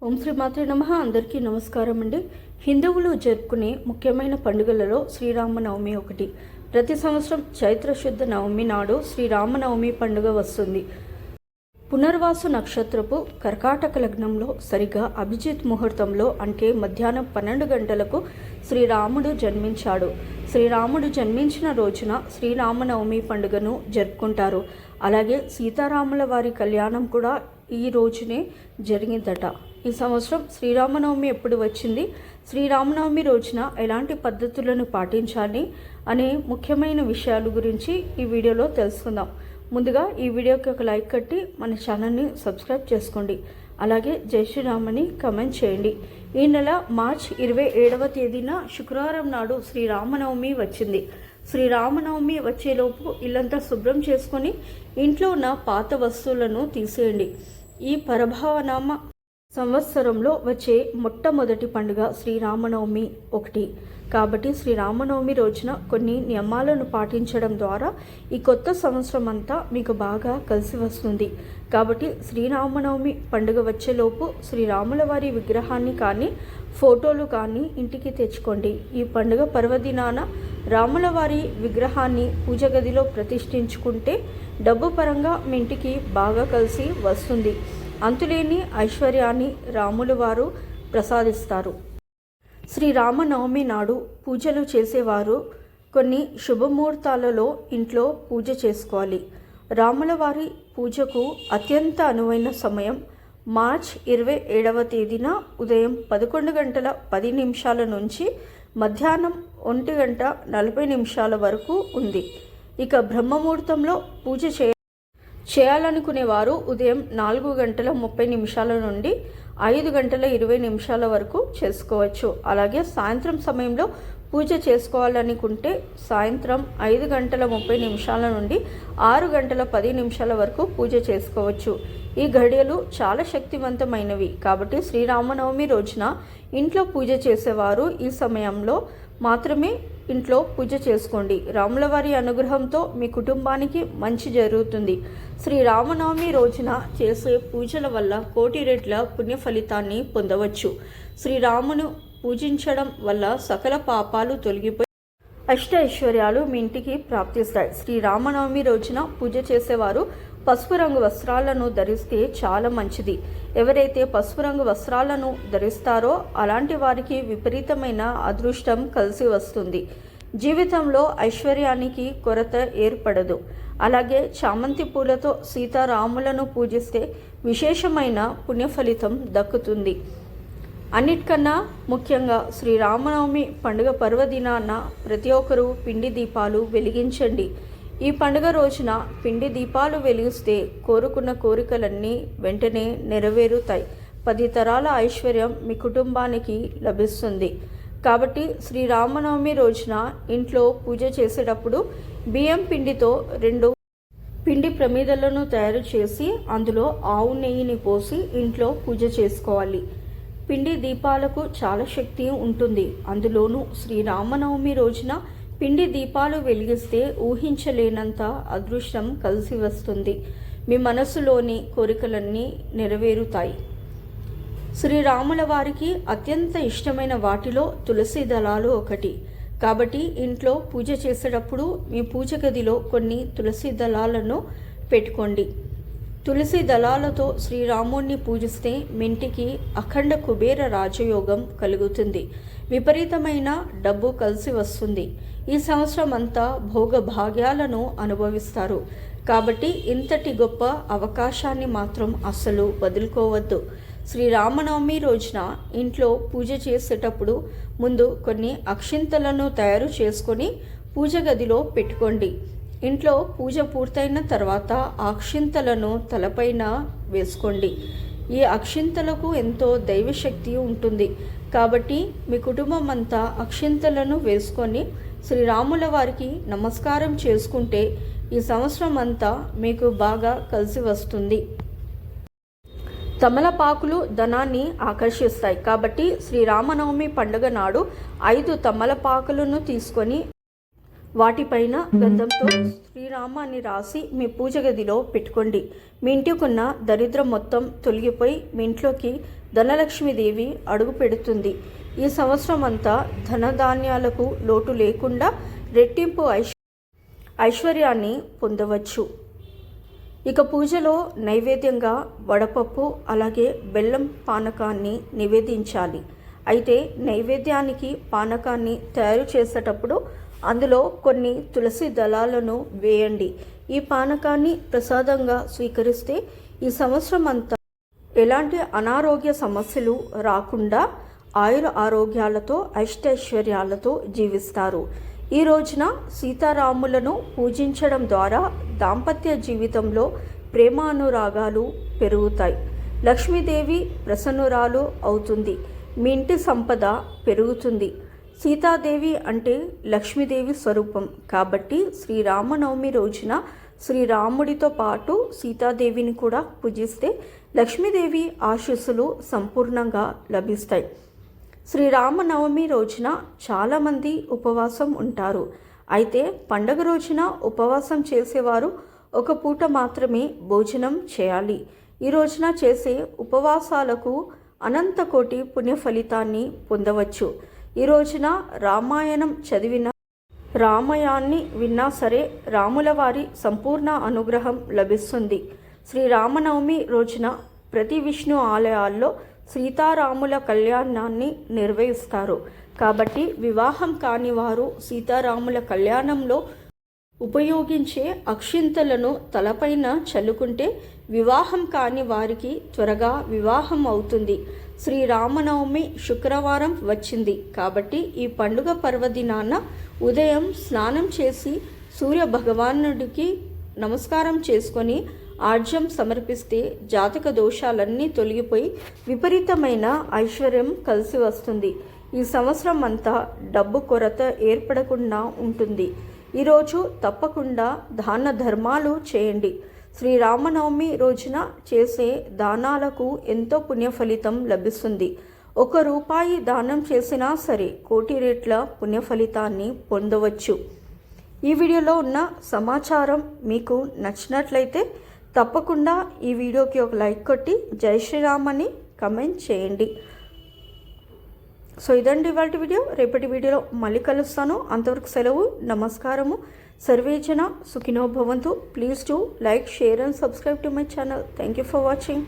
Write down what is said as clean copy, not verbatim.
ఓం శ్రీ మాత్రే నమః. అందరికీ నమస్కారం అండి. హిందువులు జరుపుకునే ముఖ్యమైన పండుగలలో శ్రీరామనవమి ఒకటి. ప్రతి సంవత్సరం చైత్ర శుద్ధ నవమి నాడు శ్రీరామనవమి పండుగ వస్తుంది. పునర్వాసు నక్షత్రపు కర్కాటక లగ్నంలో సరిగా అభిజిత్ ముహూర్తంలో అంటే మధ్యాహ్నం 12 గంటలకు శ్రీరాముడు జన్మించాడు. శ్రీరాముడు జన్మించిన రోజున శ్రీరామనవమి పండుగను జరుపుకుంటారు. అలాగే సీతారాముల వారి కళ్యాణం కూడా ఈ రోజునే జరిగిందట. ఈ సంవత్సరం శ్రీరామనవమి ఎప్పుడు వచ్చింది, శ్రీరామనవమి రోజున ఎలాంటి పద్ధతులను పాటించాలి అనే ముఖ్యమైన విషయాల గురించి ఈ వీడియోలో తెలుసుకుందాం. ముందుగా ఈ వీడియోకి ఒక లైక్ కట్టి మన ఛానల్ని సబ్స్క్రైబ్ చేసుకోండి. అలాగే జై శ్రీరామ్ అని కమెంట్ చేయండి. ఈ నెల మార్చి 27వ తేదీన శుక్రవారం నాడు శ్రీరామనవమి వచ్చింది. శ్రీరామనవమి వచ్చేలోపు ఇల్లంతా శుభ్రం చేసుకొని ఇంట్లో ఉన్న పాత వస్తువులను తీసేయండి. ఈ పరభావనామ సంవత్సరంలో వచ్చే మొట్టమొదటి పండుగ శ్రీరామనవమి ఒకటి. కాబట్టి శ్రీరామనవమి రోజున కొన్ని నియమాలను పాటించడం ద్వారా ఈ కొత్త సంవత్సరం అంతా మీకు బాగా కలిసి వస్తుంది. కాబట్టి శ్రీరామనవమి పండుగ వచ్చేలోపు శ్రీరాముల వారి విగ్రహాన్ని కానీ ఫోటోలు కానీ ఇంటికి తెచ్చుకోండి. ఈ పండుగ పర్వదినాన రాముల వారి విగ్రహాన్ని పూజ గదిలో ప్రతిష్ఠించుకుంటే డబ్బు పరంగా మీ ఇంటికి బాగా కలిసి వస్తుంది. అంతులేని ఐశ్వర్యాన్ని రాముల వారు ప్రసాదిస్తారు. శ్రీరామనవమి నాడు పూజలు చేసేవారు కొన్ని శుభముహూర్తాలలో ఇంట్లో పూజ చేసుకోవాలి. రాముల వారి పూజకు అత్యంత అనువైన సమయం మార్చి 27వ తేదీన ఉదయం 11 గంటల 10 నిమిషాల నుంచి మధ్యాహ్నం 1 గంట 40 నిమిషాల వరకు ఉంది. ఇక బ్రహ్మముహూర్తంలో పూజ చేయాలనుకునేవారు ఉదయం 4 గంటల 30 నిమిషాల నుండి 5 గంటల 20 నిమిషాల వరకు చేసుకోవచ్చు. అలాగే సాయంత్రం సమయంలో పూజ చేసుకోవాలనుకుంటే సాయంత్రం 5 గంటల 30 నిమిషాల నుండి 6 గంటల 10 నిమిషాల వరకు పూజ చేసుకోవచ్చు. ఈ ఘడియలు చాలా శక్తివంతమైనవి. కాబట్టి శ్రీరామనవమి రోజున ఇంట్లో పూజ చేసేవారు ఈ సమయంలో మాత్రమే ఇంట్లో పూజ చేసుకోండి. రాముల వారి అనుగ్రహంతో మీ కుటుంబానికి మంచి జరుగుతుంది. శ్రీరామనవమి రోజున చేసే పూజల వల్ల కోటి రెట్ల పుణ్య ఫలితాన్ని పొందవచ్చు. శ్రీరామును పూజించడం వల్ల సకల పాపాలు తొలగిపోయి అష్ట ఐశ్వర్యాలు మీ ఇంటికి ప్రాప్తిస్తాయి. శ్రీరామనవమి రోజున పూజ చేసేవారు పసుపు రంగు వస్త్రాలను ధరిస్తే చాలా మంచిది. ఎవరైతే పసుపు రంగు వస్త్రాలను ధరిస్తారో అలాంటి వారికి విపరీతమైన అదృష్టం కలిసి వస్తుంది. జీవితంలో ఐశ్వర్యానికి కొరత ఏర్పడదు. అలాగే చామంతి పూలతో సీతారాములను పూజిస్తే విశేషమైన పుణ్యఫలితం దక్కుతుంది. అన్నిటికన్నా ముఖ్యంగా శ్రీరామనవమి పండుగ పర్వదినాన ప్రతి ఒక్కరూ పిండి దీపాలు వెలిగించండి. ఈ పండుగ రోజున పిండి దీపాలు వెలిగిస్తే కోరుకున్న కోరికలన్నీ వెంటనే నెరవేరుతాయి. 10 తరాల ఐశ్వర్యం మీ కుటుంబానికి లభిస్తుంది. కాబట్టి శ్రీరామనవమి రోజున ఇంట్లో పూజ చేసేటప్పుడు బియ్యం పిండితో 2 పిండి ప్రమిదలను తయారు చేసి అందులో ఆవు నెయ్యిని పోసి ఇంట్లో పూజ చేసుకోవాలి. పిండి దీపాలకు చాలా శక్తి ఉంటుంది. అందులోనూ శ్రీరామనవమి రోజున పిండి దీపాలు వెలిగిస్తే ఊహించలేనంత అదృష్టం కలిసి వస్తుంది. మీ మనసులోని కోరికలన్నీ నెరవేరుతాయి. శ్రీరాముల వారికి అత్యంత ఇష్టమైన వాటిలో తులసి దళాలు ఒకటి. కాబట్టి ఇంట్లో పూజ చేసేటప్పుడు మీ పూజ గదిలో కొన్ని తులసి దళాలను పెట్టుకోండి. తులసి దళాలతో శ్రీరాముణ్ణి పూజిస్తే మీ ఇంటికి అఖండ కుబేర రాజయోగం కలుగుతుంది. విపరీతమైన డబ్బు కలిసి వస్తుంది. ఈ సంవత్సరం అంతా భోగ భాగ్యాలను అనుభవిస్తారు. కాబట్టి ఇంతటి గొప్ప అవకాశాన్ని మాత్రం అస్సలు వదులుకోవద్దు. శ్రీరామనవమి రోజున ఇంట్లో పూజ చేసేటప్పుడు ముందు కొన్ని అక్షింతలను తయారు చేసుకొని పూజ గదిలో పెట్టుకోండి. ఇంట్లో పూజ పూర్తయిన తర్వాత అక్షింతలను తలపైన వేసుకోండి. ఈ అక్షింతలకు ఎంతో దైవశక్తి ఉంటుంది. కాబట్టి మీ కుటుంబం అంతా అక్షింతలను వేసుకొని శ్రీరాముల వారికి నమస్కారం చేసుకుంటే ఈ సంవత్సరం అంతా మీకు బాగా కలిసి వస్తుంది. తమలపాకులు ధనాన్ని ఆకర్షిస్తాయి. కాబట్టి శ్రీరామనవమి పండుగ నాడు 5 తమలపాకులను తీసుకొని వాటిపైన గంధంతో శ్రీరామ అని రాసి మీ పూజ గదిలో పెట్టుకోండి. మీ ఇంటికున్న దరిద్రం మొత్తం తొలగిపోయి మీ ఇంట్లోకి ధనలక్ష్మీదేవి అడుగు పెడుతుంది. ఈ సంవత్సరం అంతా ధనధాన్యాలకు లోటు లేకుండా రెట్టింపు ఐశ్వర్యాన్ని పొందవచ్చు. ఇక పూజలో నైవేద్యంగా వడపప్పు అలాగే బెల్లం పానకాన్ని నివేదించాలి. అయితే నైవేద్యానికి పానకాన్ని తయారు చేసేటప్పుడు అందులో కొన్ని తులసి దళాలను వేయండి. ఈ పానకాన్ని ప్రసాదంగా స్వీకరిస్తే ఈ సంవత్సరం అంతా ఎలాంటి అనారోగ్య సమస్యలు రాకుండా ఆయుర ఆరోగ్యాలతో అష్టైశ్వర్యాలతో జీవిస్తారు. ఈ రోజున సీతారాములను పూజించడం ద్వారా దాంపత్య జీవితంలో ప్రేమానురాగాలు పెరుగుతాయి. లక్ష్మీదేవి ప్రసన్నురాలు అవుతుంది. మీ ఇంటి సంపద పెరుగుతుంది. సీతాదేవి అంటే లక్ష్మీదేవి స్వరూపం కాబట్టి శ్రీరామనవమి రోజున శ్రీరాముడితో పాటు సీతాదేవిని కూడా పూజిస్తే లక్ష్మీదేవి ఆశీస్సులు సంపూర్ణంగా లభిస్తాయి. శ్రీరామనవమి రోజున చాలామంది ఉపవాసం ఉంటారు. అయితే పండగ రోజున ఉపవాసం చేసేవారు ఒక పూట మాత్రమే భోజనం చేయాలి. ఈ రోజున చేసే ఉపవాసాలకు అనంత కోటి పుణ్య ఫలితాన్ని పొందవచ్చు. ఈ రోజున రామాయణం చదివిన రామాయణాన్ని విన్నా సరే రాముల వారి సంపూర్ణ అనుగ్రహం లభిస్తుంది. శ్రీరామనవమి రోజున ప్రతి విష్ణు ఆలయాల్లో సీతారాముల కళ్యాణాన్ని నిర్వహిస్తారు. కాబట్టి వివాహం కాని వారు సీతారాముల కళ్యాణంలో ఉపయోగించే అక్షింతలను తలపైన చల్లుకుంటే వివాహం కాని వారికి త్వరగా వివాహం అవుతుంది. శ్రీరామనవమి శుక్రవారం వచ్చింది కాబట్టి ఈ పండుగ పర్వదినాన ఉదయం స్నానం చేసి సూర్య భగవానుడికి నమస్కారం చేసుకొని ఆర్జ్యం సమర్పిస్తే జాతక దోషాలన్నీ తొలగిపోయి విపరీతమైన ఐశ్వర్యం కలిసి వస్తుంది. ఈ సంవత్సరం అంతా డబ్బు కొరత ఏర్పడకుండా ఉంటుంది. ఈరోజు తప్పకుండా దాన ధర్మాలు చేయండి. శ్రీరామనవమి రోజున చేసే దానాలకు ఎంతో పుణ్య ఫలితం లభిస్తుంది. 1 రూపాయి దానం చేసినా సరే కోటి రెట్ల పుణ్య ఫలితాన్ని పొందవచ్చు. ఈ వీడియోలో ఉన్న సమాచారం మీకు నచ్చినట్లయితే తప్పకుండా ఈ వీడియోకి ఒక లైక్ కొట్టి జై శ్రీరామ్ అని కమెంట్ చేయండి. సో ఇదండి ఇవాళ వీడియో. రేపటి వీడియోలో మళ్ళీ కలుస్తాను. అంతవరకు సెలవు. నమస్కారము. సర్వే జన సుఖినో భవంతు. Please do like, share and subscribe to my channel. Thank you for watching.